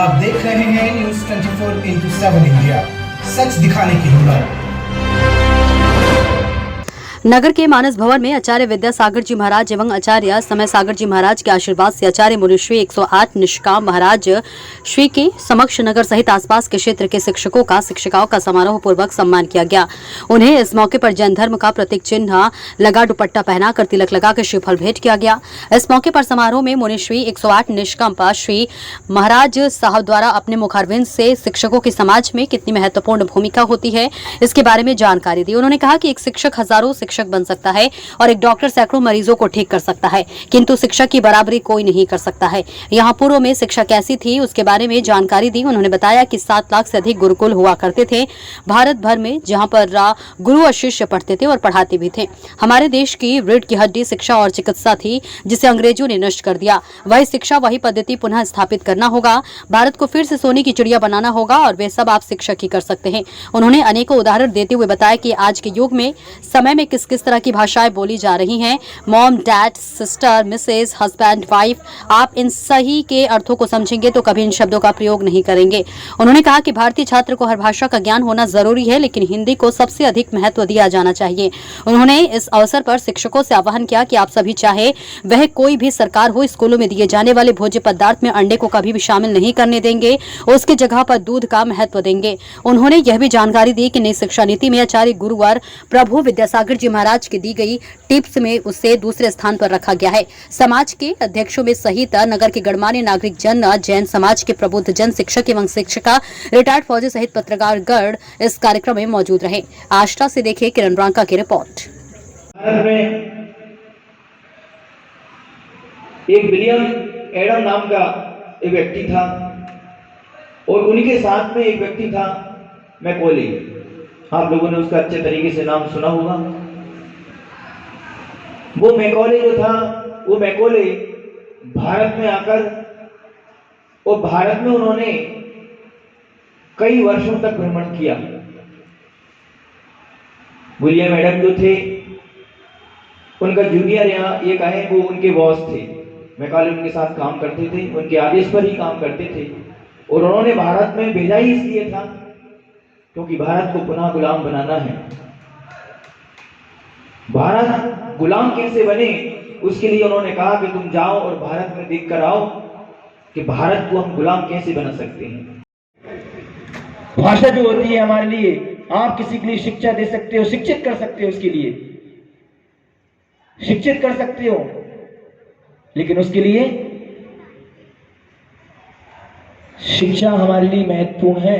आप देख रहे हैं न्यूज 24x7 इंडिया, सच दिखाने की हिम्मत। नगर के मानस भवन में आचार्य विद्यासागर जी महाराज एवं आचार्य समय सागर जी महाराज के आशीर्वाद से आचार्य मुनिश्री 108 निष्काम महाराज श्री के समक्ष नगर सहित आसपास के क्षेत्र के शिक्षकों का शिक्षिकाओं का समारोह पूर्वक सम्मान किया गया। उन्हें इस मौके पर जैन धर्म का प्रतीक चिन्ह लगा दुपट्टा पहनाकर तिलक लगाकर श्रीफल भेंट किया गया। इस मौके पर समारोह में मुनिश्री 108 निष्काम श्री महाराज साहब द्वारा अपने मुखारविंद से शिक्षकों के समाज में कितनी महत्वपूर्ण भूमिका होती है इसके बारे में जानकारी दी। उन्होंने कहा कि एक शिक्षक हजारों शिक्षक बन सकता है और एक डॉक्टर सैकड़ों मरीजों को ठीक कर सकता है, किंतु शिक्षक की बराबरी कोई नहीं कर सकता है। यहाँ पूर्व में शिक्षा कैसी थी उसके बारे में जानकारी दी। उन्होंने बताया कि 7 लाख से अधिक गुरुकुल हुआ करते थे भारत भर में, जहाँ पर गुरु और शिष्य पढ़ते थे और पढ़ाते भी थे। हमारे देश की रीढ़ की हड्डी शिक्षा और चिकित्सा थी जिसे अंग्रेजों ने नष्ट कर दिया। वही शिक्षा वही पद्धति पुनः स्थापित करना होगा। भारत को फिर से सोने की चिड़िया बनाना होगा और वे सब आप शिक्षक ही कर सकते हैं। उन्होंने अनेकों उदाहरण देते हुए बताया कि आज के युग में समय में किस तरह की भाषाएं बोली जा रही हैं, mom, dad, sister, Mrs, husband, wife, आप इन सही के अर्थों को समझेंगे तो कभी इन शब्दों का प्रयोग नहीं करेंगे। उन्होंने कहा कि भारतीय छात्र को हर भाषा का ज्ञान होना जरूरी है, लेकिन हिंदी को सबसे अधिक महत्व दिया जाना चाहिए। उन्होंने इस अवसर पर शिक्षकों से आह्वान किया कि आप सभी चाहे वह कोई भी सरकार हो, स्कूलों में दिए जाने वाले भोज्य पदार्थ में अंडे को कभी भी शामिल नहीं करने देंगे, उसकी जगह पर दूध का महत्व देंगे। उन्होंने यह भी जानकारी दी कि नई शिक्षा नीति में आचार्य गुरुवर प्रभु विद्यासागर जी महाराज की दी गई टिप्स में उसे दूसरे स्थान पर रखा गया है। समाज के अध्यक्षों में सहित नगर के गणमान्य नागरिक जन, जैन समाज के प्रबुद्ध जन, शिक्षक एवं शिक्षिका, रिटायर्ड फौजी सहित पत्रकार गण इस कार्यक्रम में मौजूद रहे। आष्टा से देखिए किरण रांका की रिपोर्ट। भारत में एक विलियम एडम नाम का एक व्यक्ति था और उन्हीं के साथ में एक व्यक्ति था मैकॉले। आप लोगों ने उसका अच्छे तरीके से नाम सुना होगा। वो मैकॉले जो था, वो मैकॉले भारत में आकर और भारत में उन्होंने कई वर्षों तक भ्रमण किया। विलियम एडम जो थे, उनका जूनियर यहाँ एक आए, वो उनके बॉस थे। मैकॉले उनके साथ काम करते थे, उनके आदेश पर ही काम करते थे और उन्होंने भारत में भेजा ही इसलिए था क्योंकि भारत को पुनः गुलाम बनाना है। भारत गुलाम कैसे बने उसके लिए उन्होंने कहा कि तुम जाओ और भारत में देख कर आओ कि भारत को हम गुलाम कैसे बना सकते हैं। भाषा जो होती है हमारे लिए, आप किसी के लिए शिक्षा दे सकते हो, शिक्षित कर सकते हो, उसके लिए शिक्षित कर सकते हो, लेकिन उसके लिए शिक्षा हमारे लिए महत्वपूर्ण है।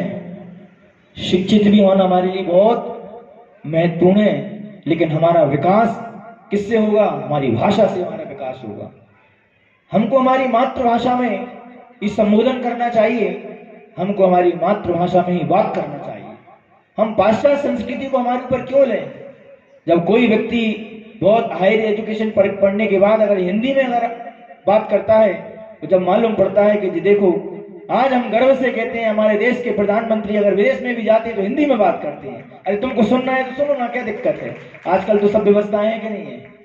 शिक्षित भी होना हमारे लिए बहुत महत्वपूर्ण है, लेकिन हमारा विकास किससे होगा? हमारी भाषा से हमारा विकास होगा। हमको हमारी मातृभाषा में ही संबोधन करना चाहिए, हमको हमारी मातृभाषा में ही बात करना चाहिए। हम पाश्चात्य संस्कृति को हमारे ऊपर क्यों लें? जब कोई व्यक्ति बहुत हायर एजुकेशन पढ़ने के बाद अगर हिंदी में अगर बात करता है तो जब मालूम पड़ता है कि जी देखो, आज हम गर्व से कहते हैं हमारे देश के प्रधानमंत्री अगर विदेश में भी जाते हैं तो हिंदी में बात करते हैं। अरे तुमको सुनना है तो सुनो ना, क्या दिक्कत है? आजकल तो सब व्यवस्थाएं हैं कि नहीं है।